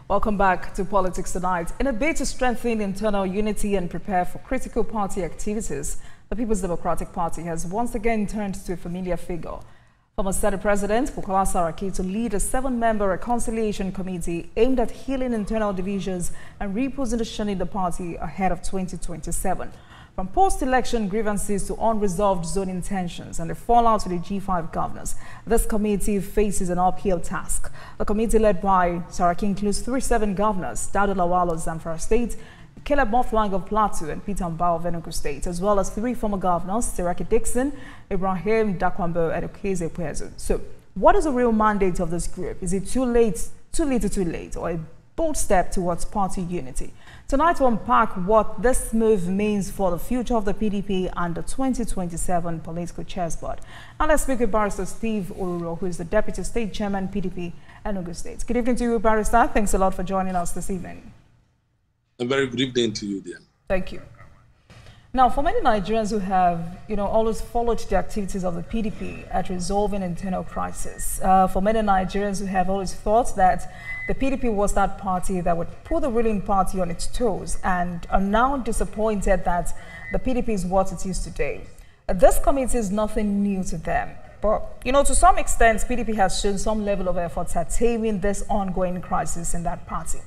Welcome back to Politics Tonight. In a bid to strengthen internal unity and prepare for critical party activities, the People's Democratic Party has once again turned to a familiar figure. Former Senate President Saraki to lead a 7-member reconciliation committee aimed at healing internal divisions and repositioning the party ahead of 2027. From post-election grievances to unresolved zoning tensions and the fallout with the G5 governors, this committee faces an uphill task. The committee led by Saraki includes 3 7 governors, Dauda Lawal of Zamfara State, Caleb Moflang of Plateau, and Peter Mbao of Enugu State, as well as 3 former governors, Saraki Dixon, Ibrahim Dakwambo, and Okeze Kwezu. So, what is the real mandate of this group? Is it too little too late, or a bold step towards party unity? Tonight we'll unpack what this move means for the future of the PDP and the 2027 political chessboard. Now let's speak with Barrister Steve Oruruo, who is the Deputy State Chairman, PDP, Enugu State. Good evening to you, Barrister. Thanks a lot for joining us this evening. A very good evening to you, dear. Thank you. Now, for many Nigerians who have, always followed the activities of the PDP at resolving internal crisis, for many Nigerians who have always thought that the PDP was that party that would put the ruling party on its toes and are now disappointed that the PDP is what it is today. This committee is nothing new to them. But, to some extent, PDP has shown some level of efforts at taming this ongoing crisis in that party.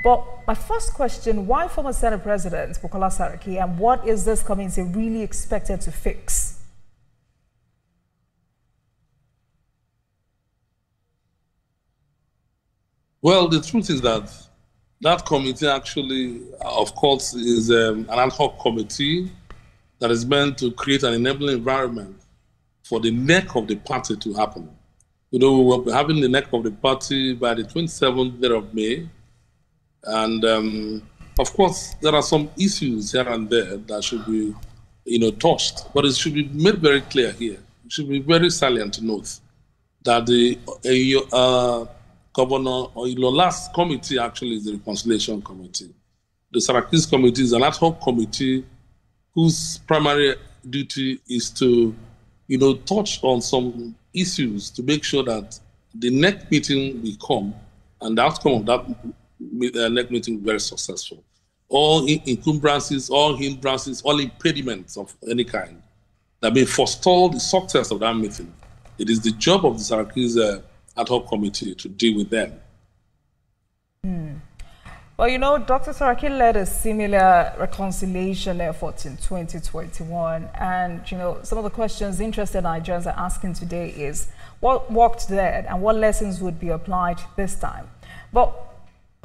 But my first question, why former Senate President Saraki, and what is this committee really expected to fix? Well, the truth is that that committee actually, of course, is an ad hoc committee that is meant to create an enabling environment for the neck of the party to happen. We will be having the neck of the party by the 27th day of May. And, of course, there are some issues here and there that should be, touched. But it should be made very clear here. It should be very salient to note that the Governor Ilola's committee actually is the Reconciliation Committee. The Saraki's committee is an ad hoc committee whose primary duty is to, touch on some issues to make sure that the next meeting will come and the outcome of that next meeting will be very successful. All encumbrances, all hindrances, all impediments of any kind that may forestall the success of that meeting. It is the job of the Saraki's ad hoc committee to deal with them. Well, Dr. Saraki led a similar reconciliation effort in 2021. And, some of the questions interested Nigerians are asking today is what worked there and what lessons would be applied this time? But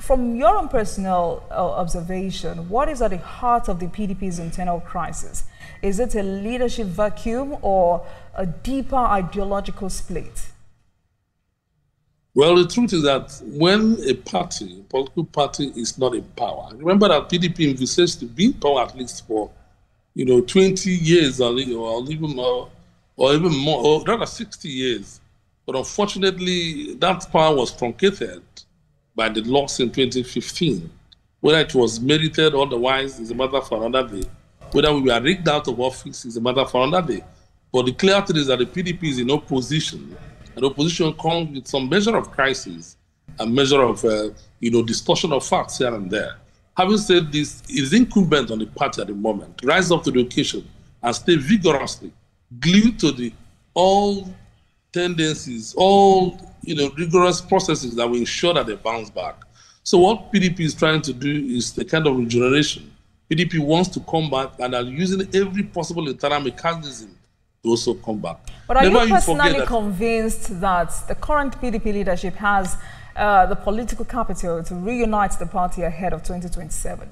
from your own personal observation, what is at the heart of the PDP's internal crisis? Is it a leadership vacuum or a deeper ideological split? Well, the truth is that when a political party is not in power, remember that PDP envisages to be in power at least for, 20 years or even more, or rather 60 years. But unfortunately, that power was truncated by the loss in 2015. Whether it was merited or otherwise is a matter for another day. Whether we were rigged out of office is a matter for another day. But the clear thing is that the PDP is in opposition. And opposition comes with some measure of crisis, a measure of, distortion of facts here and there. Having said this, it is incumbent on the party at the moment to rise up to the occasion and stay vigorously glued to all tendencies, all rigorous processes that will ensure that they bounce back. So what PDP is trying to do is the kind of regeneration. PDP wants to come back and are using every possible internal mechanism to also come back. But are you personally convinced that the current PDP leadership has the political capital to reunite the party ahead of 2027?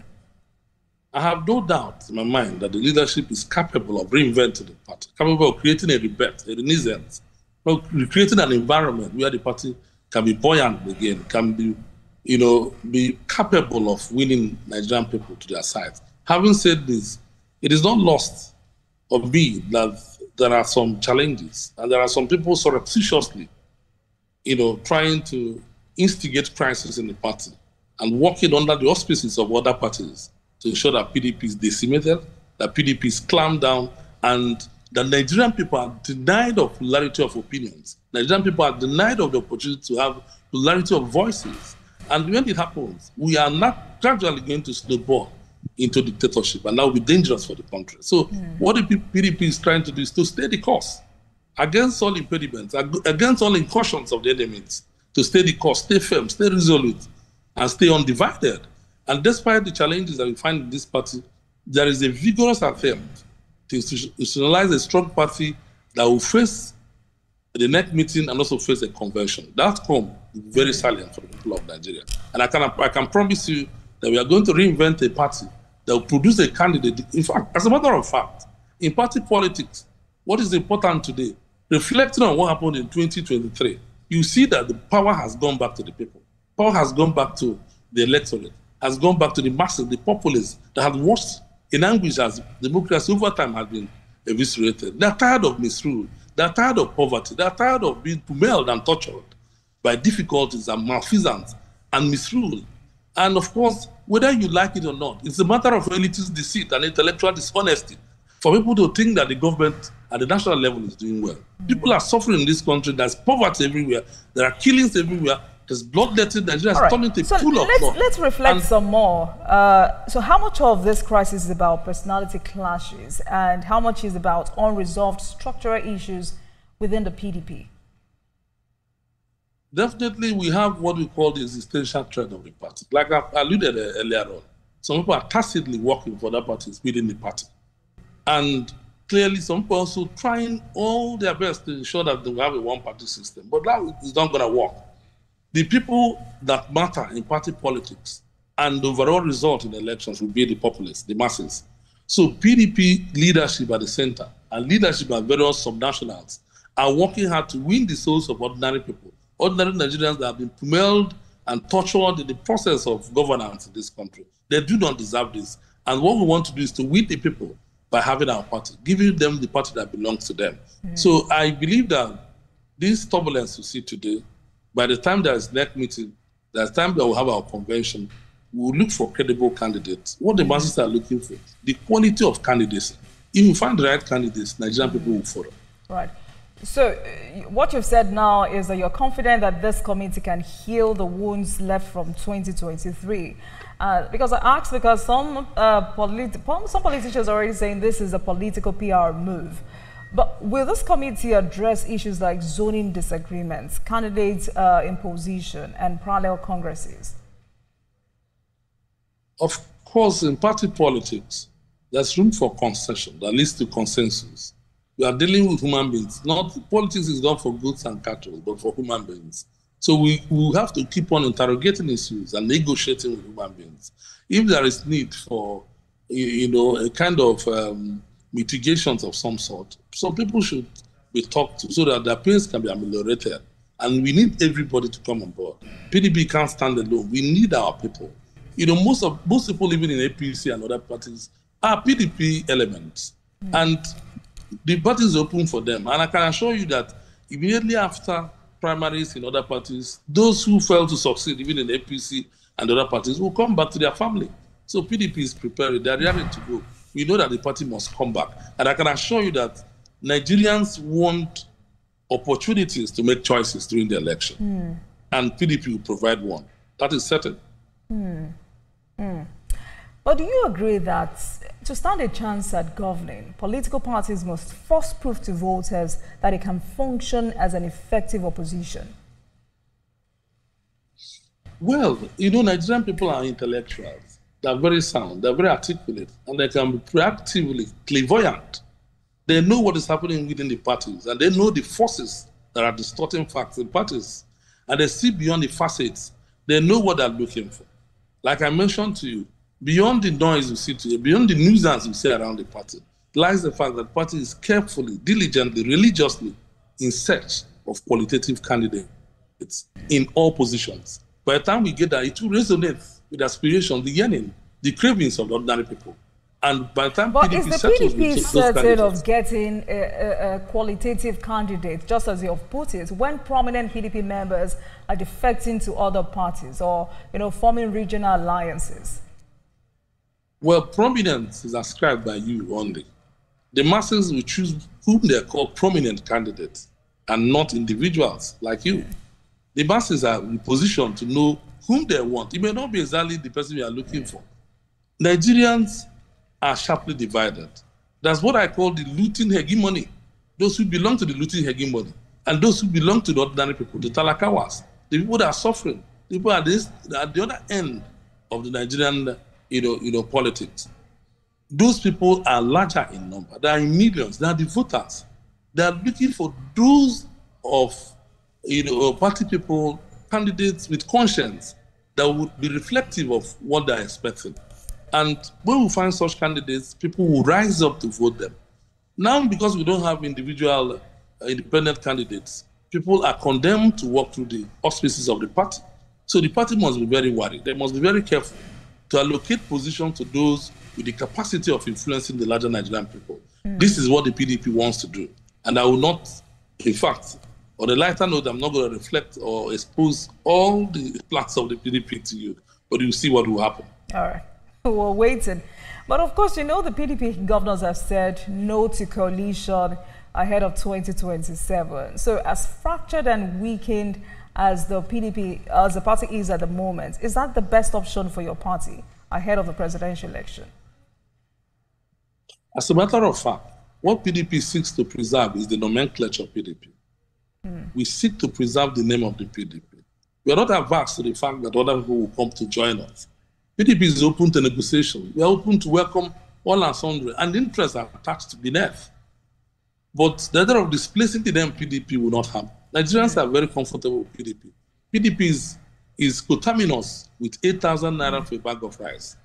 I have no doubt in my mind that the leadership is capable of reinventing the party, capable of creating a rebirth, a renaissance, creating an environment where the party can be buoyant again, can be, be capable of winning Nigerian people to their side. Having said this, it is not lost on me that there are some challenges, and there are some people surreptitiously, trying to instigate crisis in the party and working under the auspices of other parties to ensure that PDP is decimated, that PDP is clamped down, and the Nigerian people are denied of plurality of opinions. Nigerian people are denied of the opportunity to have plurality of voices. And when it happens, we are not gradually going to snowball into dictatorship, and that will be dangerous for the country. So what the PDP is trying to do is to stay the course against all impediments, against all incursions of the enemies, to stay the course, stay firm, stay resolute, and stay undivided. And despite the challenges that we find in this party, there is a vigorous attempt to institutionalize a strong party that will face the next meeting and also face a convention. That outcome is very salient for the people of Nigeria. And I can promise you that we are going to reinvent a party that will produce a candidate. In fact, as a matter of fact, in party politics, what is important today, reflecting on what happened in 2023, you see that the power has gone back to the people. Power has gone back to the electorate, has gone back to the masses, the populace that have watched in anguish as democracy over time has been eviscerated. They're tired of misrule. They're tired of poverty. They're tired of being pummeled and tortured by difficulties and malfeasance and misrule. And of course, whether you like it or not, it's a matter of elitist deceit and intellectual dishonesty for people to think that the government at the national level is doing well. People are suffering in this country. There's poverty everywhere. There are killings everywhere. There's bloodletting. Nigeria is turning into a pool of blood. Let's reflect some more. So how much of this crisis is about personality clashes and how much is about unresolved structural issues within the PDP? Definitely, we have what we call the existential threat of the party. Like I alluded earlier on, some people are tacitly working for other parties within the party. And clearly, some people also trying all their best to ensure that they will have a one-party system. But that is not going to work. The people that matter in party politics and the overall result in elections will be the populace, the masses. So PDP leadership at the center and leadership at various subnationals are working hard to win the souls of ordinary people, ordinary Nigerians that have been pummeled and tortured in the process of governance in this country. They do not deserve this. And what we want to do is to win the people by having our party, giving them the party that belongs to them. So I believe that this turbulence you see today, by the time there is next meeting, there's time that we'll have our convention, we'll look for credible candidates. What the masses are looking for, the quality of candidates. If you find the right candidates, Nigerian people will follow. Right. So what you've said now is that you're confident that this committee can heal the wounds left from 2023. Because I asked because some politicians are already saying this is a political PR move. But will this committee address issues like zoning disagreements, candidate imposition, and parallel congresses? Of course, in party politics, there's room for concession that leads to consensus. We are dealing with human beings. Not politics is not for goods and cattle, but for human beings. So we have to keep on interrogating issues and negotiating with human beings. If there is need for, a kind of mitigations of some sort, some people should be talked to so that their pains can be ameliorated. And we need everybody to come on board. PDP can't stand alone. We need our people. Most people living in APC and other parties are PDP elements. And the party is open for them. And I can assure you that immediately after primaries in other parties, those who fail to succeed, even in APC and other parties, will come back to their family. So PDP is prepared. They are ready to go. We know that the party must come back. And I can assure you that Nigerians want opportunities to make choices during the election. And PDP will provide one. That is certain. But do you agree that to stand a chance at governing, political parties must first prove to voters that it can function as an effective opposition? Well, Nigerian people are intellectuals. They're very sound, they're very articulate, and they can be proactively clairvoyant. They know what is happening within the parties, and they know the forces that are distorting facts in parties, and they see beyond the facets. They know what they're looking for. Like I mentioned to you, beyond the noise you see today, beyond the nuisance you see around the party, lies the fact that the party is carefully, diligently, religiously in search of qualitative candidates in all positions. By the time we get there, it will resonate with aspirations, the yearning, the cravings of ordinary people. And by the time but PDP is the PDP certain of getting a qualitative candidate, just as you have put it, when prominent PDP members are defecting to other parties or forming regional alliances? Well, prominence is ascribed by you only. The masses will choose whom they call prominent candidates and not individuals like you. the masses are in position to know whom they want. It may not be exactly the person we are looking for. Nigerians are sharply divided. That's what I call the looting hegemony. Those who belong to the looting hegemony and those who belong to the ordinary people, the talakawas, the people that are suffering, the people at the other end of the Nigerian politics. Those people are larger in number. They are in millions. They are the voters. They are looking for those of party people, candidates with conscience that would be reflective of what they are expecting. And when we find such candidates, people will rise up to vote them. Now, because we don't have individual independent candidates, people are condemned to walk through the auspices of the party. So the party must be very worried. They must be very careful to allocate position to those with the capacity of influencing the larger Nigerian people. This is what the PDP wants to do. And I will not, in fact, on a lighter note, I'm not going to reflect or expose all the plans of the PDP to you, but you'll see what will happen. All right. We're waiting. But of course, the PDP governors have said no to coalition ahead of 2027. So as fractured and weakened as the PDP, as the party is at the moment, is that the best option for your party ahead of the presidential election? As a matter of fact, what PDP seeks to preserve is the nomenclature of PDP. We seek to preserve the name of the PDP. We are not averse to the fact that other people will come to join us. PDP is open to negotiation. We are open to welcome all and sundry, and interests are attached beneath. But the idea of displacing the name PDP will not happen. Nigerians are very comfortable with PDP. PDP is coterminous with 8,000 naira for a bag of rice.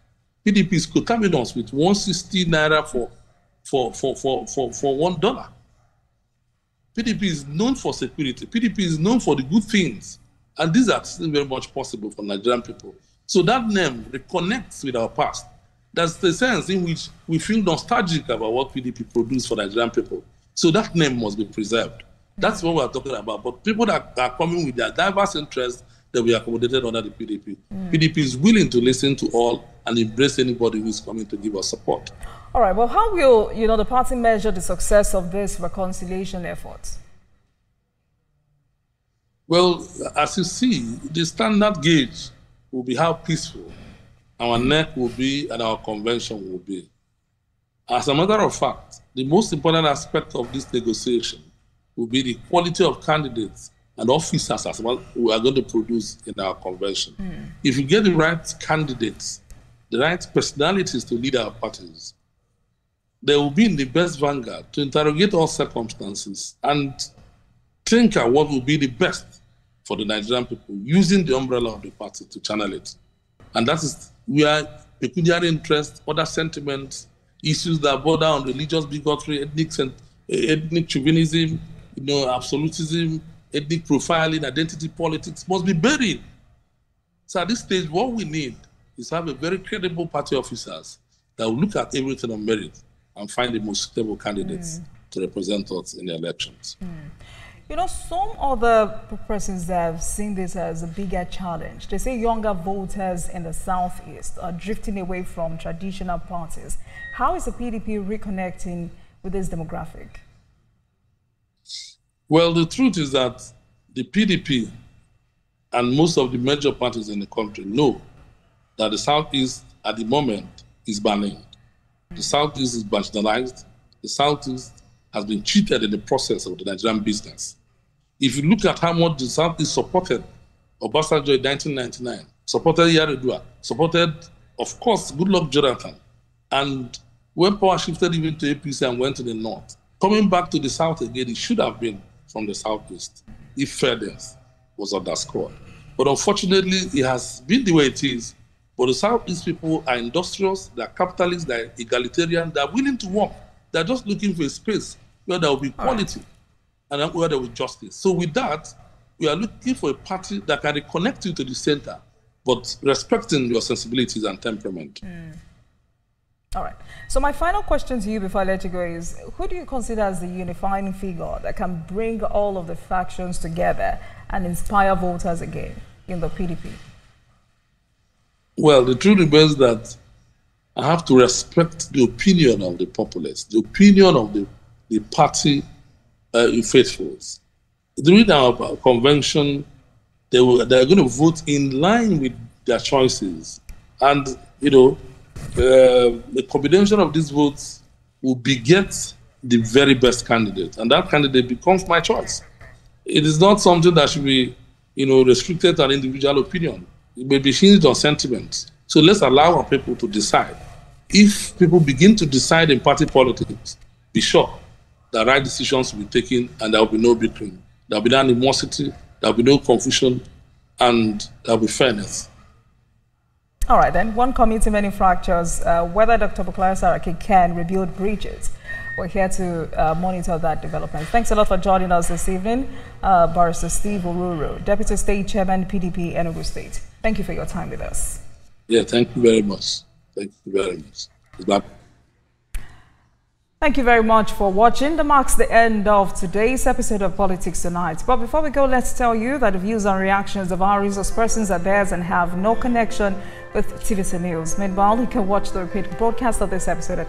PDP is coterminous with 160 naira for $1. PDP is known for security. PDP is known for the good things. And these are still very much possible for Nigerian people. So that name reconnects with our past. That's the sense in which we feel nostalgic about what PDP produced for Nigerian people. So that name must be preserved. That's what we're talking about. But people that are coming with their diverse interests that we accommodated under the PDP. PDP is willing to listen to all and embrace anybody who is coming to give us support. All right. Well, how will the party measure the success of this reconciliation effort? Well, as you see, the standard gauge will be how peaceful our NEC will be and our convention will be. As a matter of fact, the most important aspect of this negotiation will be the quality of candidates and officers as well we are going to produce in our convention. If you get the right candidates, the right personalities to lead our parties, they will be in the best vanguard to interrogate all circumstances and think of what will be the best for the Nigerian people, using the umbrella of the party to channel it. And that is where peculiar interests, other sentiments, issues that border on religious bigotry, ethnic chauvinism, absolutism, ethnic profiling, identity politics must be buried. So at this stage, what we need is to have a very credible party officers that will look at everything on merit and find the most suitable candidates to represent us in the elections. Some other persons that have seen this as a bigger challenge. They say younger voters in the Southeast are drifting away from traditional parties. How is the PDP reconnecting with this demographic? Well, the truth is that the PDP and most of the major parties in the country know that the Southeast at the moment is burning. The Southeast is marginalized. The Southeast has been cheated in the process of the Nigerian business. If you look at how much the Southeast supported Obasanjo in 1999, supported Yar'Adua, supported, of course, Goodluck Jonathan, and when power shifted even to APC and went to the North, coming back to the South again, it should have been from the Southeast if fairness was underscored. But unfortunately, it has been the way it is. But the Southeast people are industrious, they're capitalists, they're egalitarian, they're willing to work. They're just looking for a space where there will be quality and where there will be justice. So with that, we are looking for a party that can reconnect you to the center, but respecting your sensibilities and temperament. All right. So my final question to you before I let you go is, who do you consider as the unifying figure that can bring all of the factions together and inspire voters again in the PDP? Well, the truth remains that I have to respect the opinion of the populace, the opinion of the party faithfuls. During our convention, they're going to vote in line with their choices. And, the combination of these votes will beget the very best candidate. And that candidate becomes my choice. It is not something that should be, restricted to an individual opinion. It may be hinged on sentiment. So let's allow our people to decide. If people begin to decide in party politics, be sure the right decisions will be taken and there will be no bickering. There will be no animosity, there will be no confusion, and there will be fairness. All right, then. One committee, many fractures. Whether Dr. Bukola Saraki can rebuild bridges. We're here to monitor that development. Thanks a lot for joining us this evening. Barrister Steve Oruruo, Deputy State Chairman, PDP, Enugu State. Thank you for your time with us. Yeah, thank you very much. Thank you very much. Thank you very much for watching. That marks the end of today's episode of Politics Tonight. But before we go, let's tell you that the views and reactions of our resource persons are theirs and have no connection with TVC News. Meanwhile, you can watch the repeat broadcast of this episode at